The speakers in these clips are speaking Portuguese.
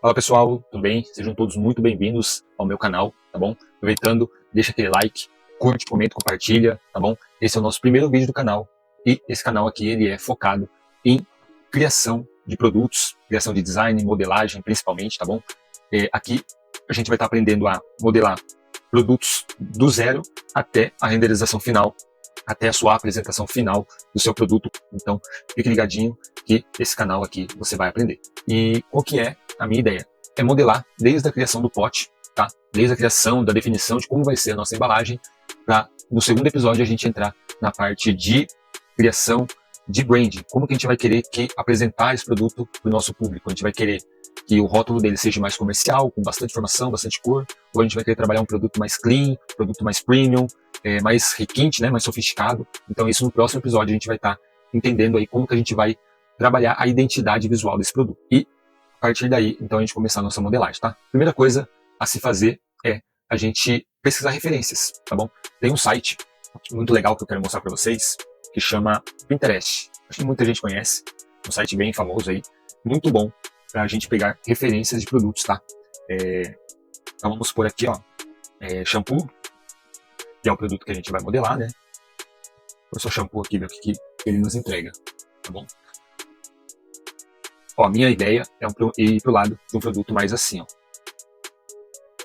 Fala pessoal, tudo bem? Sejam todos muito bem-vindos ao meu canal, tá bom? Aproveitando, deixa aquele like, curte, comenta, compartilha, tá bom? Esse é o nosso primeiro vídeo do canal e esse canal aqui ele é focado em criação de produtos, criação de design, modelagem principalmente, tá bom? Aqui a gente vai estar aprendendo a modelar produtos do zero até a renderização final, até a sua apresentação final do seu produto. Então, fique ligadinho que esse canal aqui você vai aprender. E o que é a minha ideia? É modelar desde a criação do pote, tá? Desde a criação, da definição de como vai ser a nossa embalagem, para no segundo episódio a gente entrar na parte de criação de branding. Como que a gente vai querer apresentar esse produto para o nosso público? A gente vai querer que o rótulo dele seja mais comercial, com bastante informação, bastante cor, ou a gente vai querer trabalhar um produto mais clean, produto mais premium, mais requinte, né, mais sofisticado. Então isso no próximo episódio a gente vai estar entendendo aí como que a gente vai trabalhar a identidade visual desse produto. E a partir daí, então a gente começar a nossa modelagem, tá? Primeira coisa a se fazer é a gente pesquisar referências, tá bom? Tem um site muito legal que eu quero mostrar para vocês, que chama Pinterest. Acho que muita gente conhece, um site bem famoso aí, muito bom para a gente pegar referências de produtos, tá? Então vamos por aqui, ó, shampoo, que é o produto que a gente vai modelar, né? Vou só shampoo aqui, ver o que ele nos entrega, tá bom? Ó, a minha ideia é ir pro lado de um produto mais assim, ó,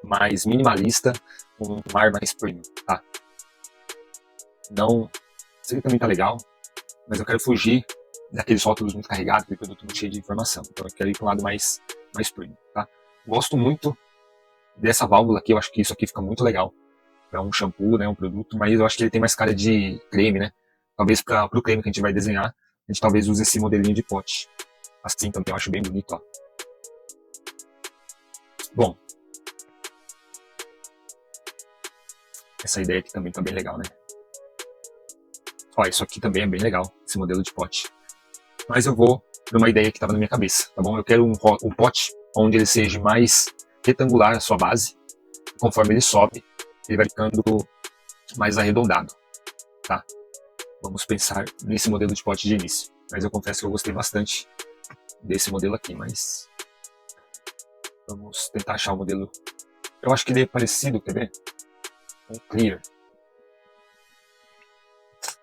mais minimalista, um ar mais premium, tá? Não, isso aqui também tá legal, mas eu quero fugir daqueles rótulos muito carregados, aquele produto muito cheio de informação. Então eu quero ir para um lado mais premium, tá? Gosto muito dessa válvula aqui, eu acho que isso aqui fica muito legal para um shampoo, né, um produto, mas eu acho que ele tem mais cara de creme, né? Talvez para o creme que a gente vai desenhar, a gente talvez use esse modelinho de pote. Assim também eu acho bem bonito, ó. Bom, essa ideia aqui também tá bem legal, né? Ó, isso aqui também é bem legal, esse modelo de pote. Mas eu vou para uma ideia que estava na minha cabeça, tá bom? Eu quero um pote onde ele seja mais retangular a sua base. Conforme ele sobe, ele vai ficando mais arredondado, tá? Vamos pensar nesse modelo de pote de início. Mas eu confesso que eu gostei bastante desse modelo aqui, mas vamos tentar achar o modelo. Eu acho que ele é parecido, quer ver? Um clear.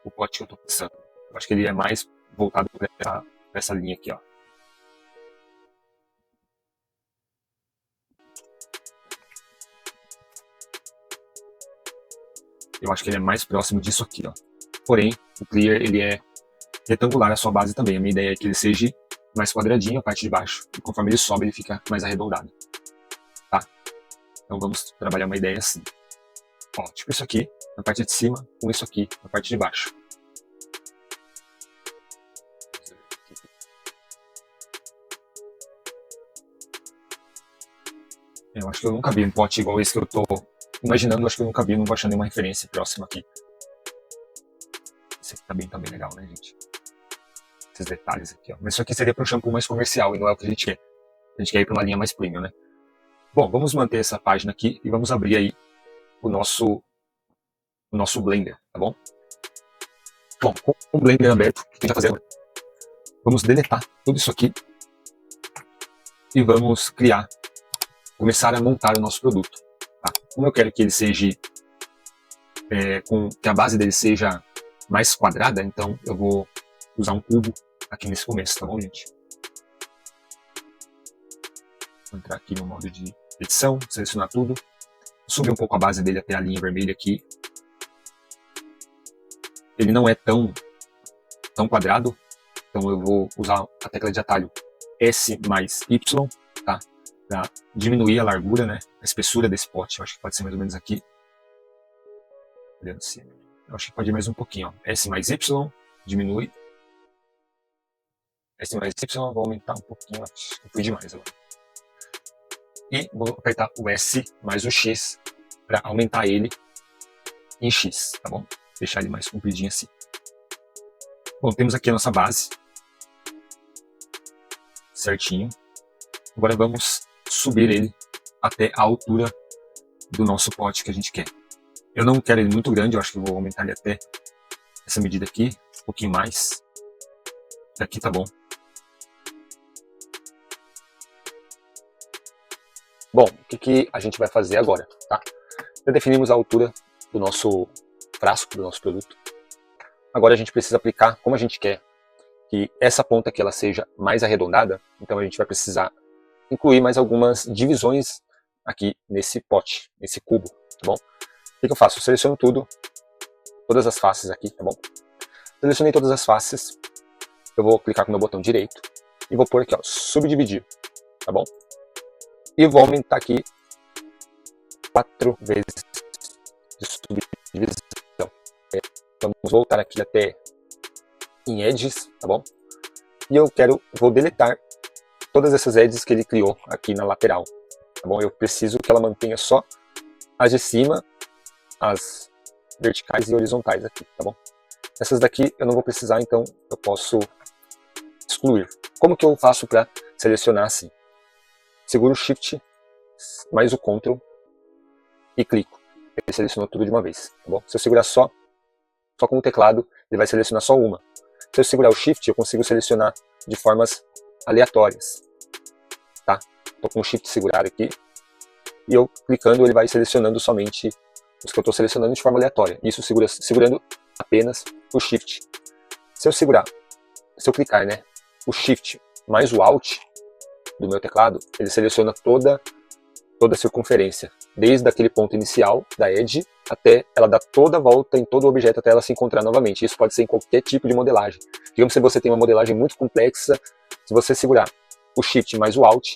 O pote que eu tô pensando. Eu acho que ele é mais voltado para essa linha aqui, ó. Eu acho que ele é mais próximo disso aqui, ó. Porém, o clear ele é retangular a sua base também. A minha ideia é que ele seja mais quadradinho a parte de baixo. E conforme ele sobe, ele fica mais arredondado. Tá? Então vamos trabalhar uma ideia assim. Ó, tipo isso aqui na parte de cima, com isso aqui na parte de baixo. Eu acho que eu nunca vi um pote igual esse que eu tô imaginando. Acho que eu nunca vi, não vou achar nenhuma referência próxima aqui. Esse aqui tá bem legal, né, gente? Esses detalhes aqui, ó. Mas isso aqui seria para um shampoo mais comercial e não é o que a gente quer. A gente quer ir para uma linha mais premium, né? Bom, vamos manter essa página aqui e vamos abrir aí o nosso Blender, tá bom? Bom, com o Blender aberto, o que a gente vai fazer agora? Vamos deletar tudo isso aqui e vamos começar a montar o nosso produto. Tá? Como eu quero que ele seja, que a base dele seja mais quadrada, então eu vou usar um cubo aqui nesse começo, tá bom, gente? Vou entrar aqui no modo de edição, selecionar tudo, subir um pouco a base dele até a linha vermelha aqui. Ele não é tão quadrado, então eu vou usar a tecla de atalho S mais Y, tá? Para diminuir a largura, né? A espessura desse pote. Eu acho que pode ser mais ou menos aqui. Olhando assim. Eu acho que pode ir mais um pouquinho, ó. S mais Y, diminui. S mais Y, vou aumentar um pouquinho. Acho que fui demais agora. E vou apertar o S mais o X para aumentar ele em X, tá bom? Deixar ele mais compridinho assim. Bom, temos aqui a nossa base. Certinho. Agora vamos subir ele até a altura do nosso pote que a gente quer. Eu não quero ele muito grande, eu acho que eu vou aumentar ele até essa medida aqui, um pouquinho mais. Aqui tá bom. Bom, o que a gente vai fazer agora, tá? Já definimos a altura do nosso frasco, do nosso produto. Agora a gente precisa aplicar, como a gente quer que essa ponta aqui ela seja mais arredondada, então a gente vai precisar incluir mais algumas divisões aqui nesse pote, nesse cubo, tá bom? O que eu faço? Eu seleciono tudo, todas as faces aqui, tá bom? Selecionei todas as faces, eu vou clicar com o meu botão direito e vou pôr aqui, ó, subdividir, tá bom? E vou aumentar aqui 4 vezes de subdivisão. Vamos voltar aqui até em edges, tá bom? E eu vou deletar todas essas edges que ele criou aqui na lateral, tá bom? Eu preciso que ela mantenha só as de cima, as verticais e horizontais aqui, tá bom? Essas daqui eu não vou precisar, então eu posso excluir. Como que eu faço para selecionar assim? Seguro o Shift mais o Ctrl e clico. Ele selecionou tudo de uma vez, tá bom? Se eu segurar só com o teclado, ele vai selecionar só uma. Se eu segurar o Shift, eu consigo selecionar de formas aleatórias, tá? Estou com o Shift segurado aqui e eu clicando, ele vai selecionando somente os que eu estou selecionando de forma aleatória. Isso segurando apenas o Shift. Se eu clicar, né, o Shift mais o Alt do meu teclado, ele seleciona toda a circunferência, desde aquele ponto inicial da edge até ela dar toda a volta em todo o objeto até ela se encontrar novamente. Isso pode ser em qualquer tipo de modelagem. Digamos que você tem uma modelagem muito complexa, se você segurar o Shift mais o Alt,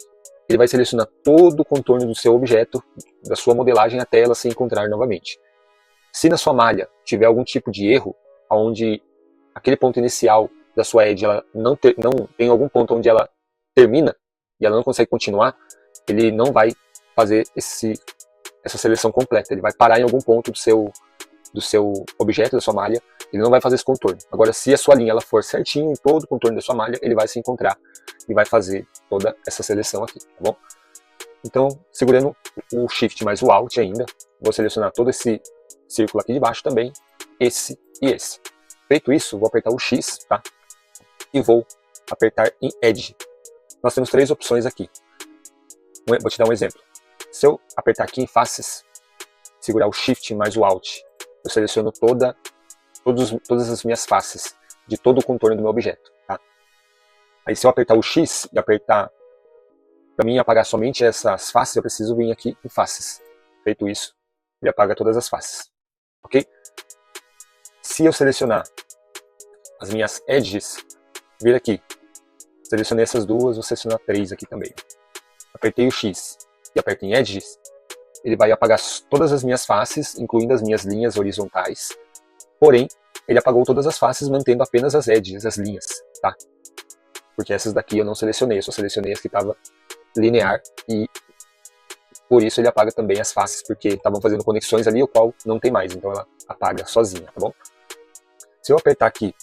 ele vai selecionar todo o contorno do seu objeto, da sua modelagem, até ela se encontrar novamente. Se na sua malha tiver algum tipo de erro, onde aquele ponto inicial da sua edge ela não tem algum ponto onde ela termina e ela não consegue continuar, ele não vai fazer essa seleção completa. Ele vai parar em algum ponto do seu objeto, da sua malha, ele não vai fazer esse contorno. Agora, se a sua linha ela for certinho em todo o contorno da sua malha, ele vai se encontrar e vai fazer toda essa seleção aqui, tá bom? Então, segurando o Shift mais o Alt ainda, vou selecionar todo esse círculo aqui de baixo também, esse e esse. Feito isso, vou apertar o X, tá? E vou apertar em Edge. Nós temos 3 opções aqui. Vou te dar um exemplo. Se eu apertar aqui em Faces, segurar o Shift mais o Alt, eu seleciono todas as minhas faces de todo o contorno do meu objeto, tá? Aí se eu apertar o X e apertar para mim apagar somente essas faces, eu preciso vir aqui em Faces. Feito isso, ele apaga todas as faces, ok? Se eu selecionar as minhas edges, vir aqui, selecionei essas duas, vou selecionar 3 aqui também. Apertei o X e aperto em Edges, ele vai apagar todas as minhas faces, incluindo as minhas linhas horizontais, porém, ele apagou todas as faces, mantendo apenas as edges, as linhas, tá? Porque essas daqui eu não selecionei, eu só selecionei as que estavam linear, e por isso ele apaga também as faces, porque estavam fazendo conexões ali, o qual não tem mais, então ela apaga sozinha, tá bom? Se eu apertar aqui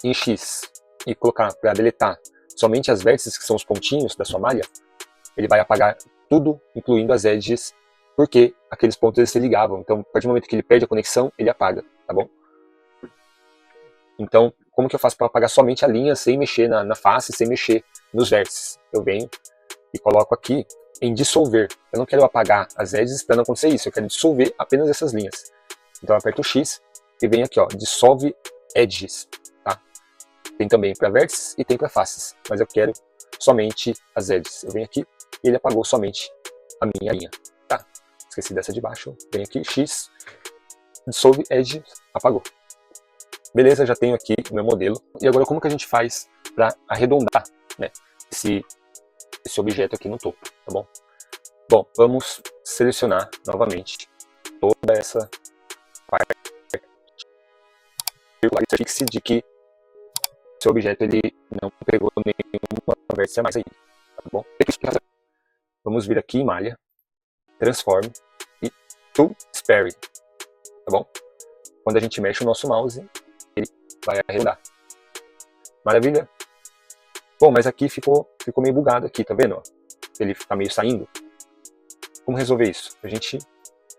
em X e colocar para deletar somente as vértices, que são os pontinhos da sua malha, ele vai apagar tudo, incluindo as edges, porque aqueles pontos eles se ligavam. Então, a partir do momento que ele perde a conexão, ele apaga, tá bom? Então, como que eu faço para apagar somente a linha, sem mexer na face, sem mexer nos vértices? Eu venho e coloco aqui em dissolver. Eu não quero apagar as edges para não acontecer isso, eu quero dissolver apenas essas linhas. Então, eu aperto o X e venho aqui, ó, dissolve edges, tá? Tem também para vértices e tem para faces, mas eu quero somente as edges. Eu venho aqui e ele apagou somente a minha linha, tá? Esqueci dessa de baixo, venho aqui, X, dissolve edge, apagou. Beleza, já tenho aqui o meu modelo. E agora como que a gente faz para arredondar, né, esse objeto aqui no topo, tá bom? Bom, vamos selecionar novamente toda essa parte. Fixe de que seu objeto ele não pegou nenhuma vértice a mais aí, tá bom? Vamos vir aqui em malha, transform e to spare, tá bom? Quando a gente mexe o nosso mouse, ele vai arredondar. Maravilha? Bom, mas aqui ficou meio bugado aqui, tá vendo? Ele tá meio saindo. Como resolver isso? A gente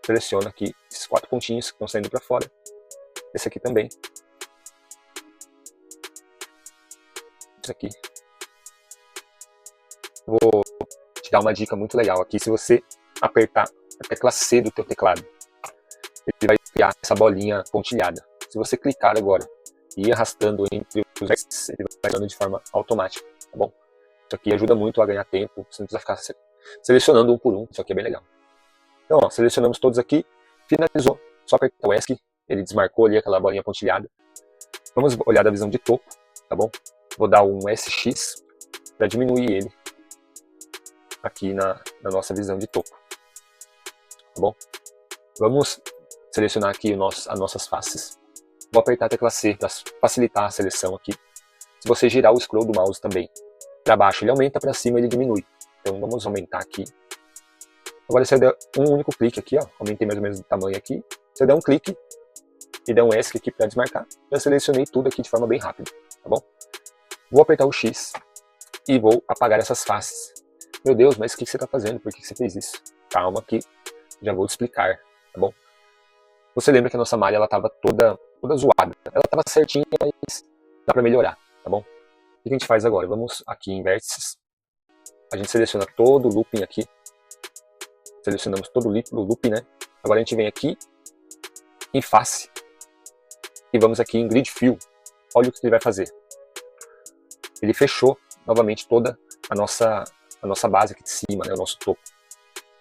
seleciona aqui esses 4 pontinhos que estão saindo para fora. Esse aqui também. Esse aqui. Vou te dar uma dica muito legal aqui. Se você apertar a tecla C do teu teclado, ele vai criar essa bolinha pontilhada. Se você clicar agora e ir arrastando entre os vértices, ele vai dando de forma automática, tá bom? Isso aqui ajuda muito a ganhar tempo, você não precisa ficar selecionando um por um, isso aqui é bem legal. Então, ó, selecionamos todos aqui, finalizou, só apertar o ESC, ele desmarcou ali aquela bolinha pontilhada. Vamos olhar da visão de topo, tá bom? Vou dar um SX para diminuir ele aqui na nossa visão de topo, tá bom? Vamos selecionar aqui as nossas faces. Vou apertar a tecla C para facilitar a seleção aqui. Se você girar o scroll do mouse também para baixo, ele aumenta, para cima ele diminui. Então vamos aumentar aqui. Agora se eu der um único clique aqui, ó, aumentei mais ou menos o tamanho aqui. Se eu der um clique e der um ESC aqui para desmarcar, eu selecionei tudo aqui de forma bem rápida, tá bom? Vou apertar o X e vou apagar essas faces. Meu Deus, mas o que você está fazendo? Por que você fez isso? Calma que já vou te explicar, tá bom? Você lembra que a nossa malha ela estava toda zoada. Ela estava certinha, mas dá para melhorar, tá bom? O que a gente faz agora? Vamos aqui em vértices. A gente seleciona todo o looping aqui. Selecionamos todo o looping, né? Agora a gente vem aqui em face. E vamos aqui em grid fill. Olha o que ele vai fazer. Ele fechou novamente toda a nossa base aqui de cima, né? O nosso topo.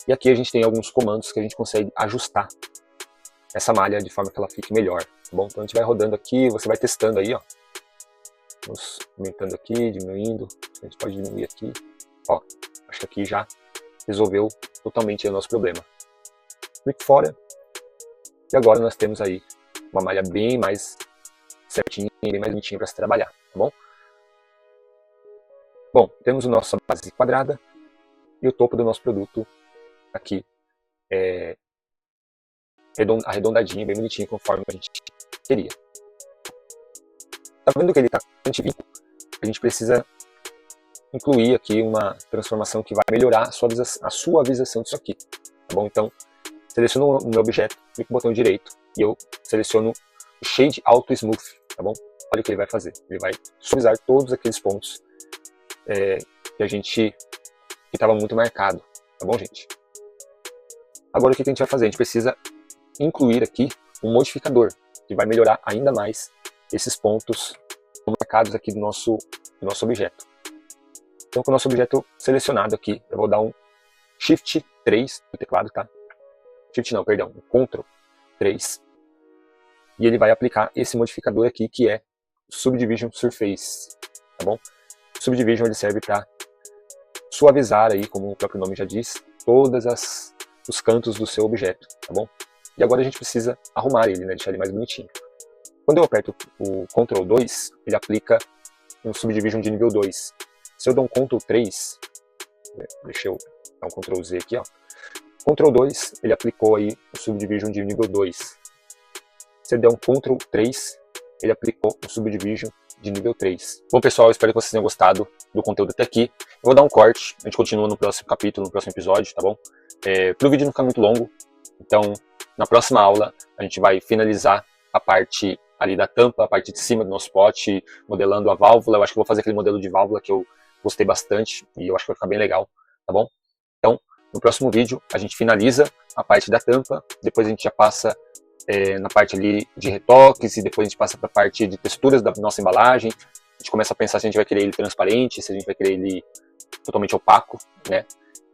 E aqui a gente tem alguns comandos que a gente consegue ajustar essa malha de forma que ela fique melhor, tá bom? Então a gente vai rodando aqui, você vai testando aí, ó. Vamos aumentando aqui, diminuindo. A gente pode diminuir aqui. Ó, acho que aqui já resolveu totalmente o nosso problema. Clique fora. E agora nós temos aí uma malha bem mais certinha, bem mais bonitinha para se trabalhar, tá bom? Bom, temos a nossa base quadrada e o topo do nosso produto aqui arredondadinho, bem bonitinho, conforme a gente queria. Tá vendo que ele está bastante limpo? A gente precisa incluir aqui uma transformação que vai melhorar a suavização disso aqui, tá bom? Então, seleciono o meu objeto, clico no botão direito e eu seleciono o Shade Auto Smooth, tá bom? Olha o que ele vai fazer. Ele vai suavizar todos aqueles pontos que estava muito marcado, tá bom, gente? Agora o que a gente vai fazer? A gente precisa incluir aqui um modificador que vai melhorar ainda mais esses pontos marcados aqui do nosso objeto. Então, com o nosso objeto selecionado aqui, eu vou dar um Shift 3 no teclado, tá? Shift não, perdão, um Ctrl 3. E ele vai aplicar esse modificador aqui, que é o Subdivision Surface, tá bom? O Subdivision ele serve para suavizar aí, como o próprio nome já diz, todos os cantos do seu objeto, tá bom? E agora a gente precisa arrumar ele, né? Deixar ele mais bonitinho. Quando eu aperto o Ctrl 2, ele aplica um Subdivision de nível 2. Se eu dou um Ctrl 3, deixa eu dar um Ctrl Z aqui, ó. Ctrl 2, ele aplicou aí o Subdivision de nível 2. Se eu der um Ctrl 3, ele aplicou o Subdivision de nível 3. Bom, pessoal, espero que vocês tenham gostado do conteúdo até aqui. Eu vou dar um corte, a gente continua no próximo capítulo, no próximo episódio, tá bom? Para o vídeo não ficar muito longo, então na próxima aula a gente vai finalizar a parte ali da tampa, a parte de cima do nosso pote, modelando a válvula. Eu acho que eu vou fazer aquele modelo de válvula que eu gostei bastante e eu acho que vai ficar bem legal, tá bom? Então, no próximo vídeo a gente finaliza a parte da tampa, depois a gente já passa na parte ali de retoques e depois a gente passa para a parte de texturas da nossa embalagem. A gente começa a pensar se a gente vai querer ele transparente, se a gente vai querer ele totalmente opaco, né?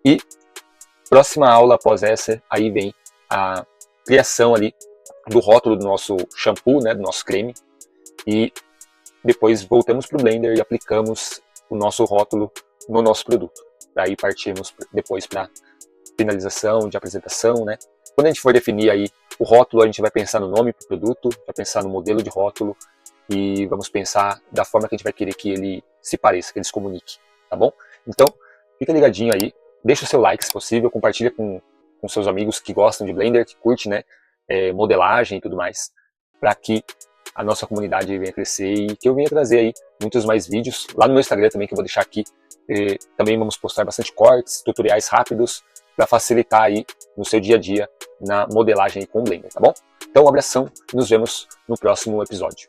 E próxima aula após essa, aí vem a criação ali do rótulo do nosso shampoo, né, do nosso creme, e depois voltamos para o Blender e aplicamos o nosso rótulo no nosso produto. Daí partimos depois para finalização de apresentação, né? Quando a gente for definir aí o rótulo, a gente vai pensar no nome do produto, vai pensar no modelo de rótulo e vamos pensar da forma que a gente vai querer que ele se pareça, que ele se comunique, tá bom? Então, fica ligadinho aí, deixa o seu like se possível, compartilha com seus amigos que gostam de Blender, que curte, né, modelagem e tudo mais, para que a nossa comunidade venha crescer e que eu venha trazer aí muitos mais vídeos, lá no meu Instagram também, que eu vou deixar aqui, também vamos postar bastante cortes, tutoriais rápidos, para facilitar aí no seu dia a dia na modelagem com Blender, tá bom? Então um abração e nos vemos no próximo episódio.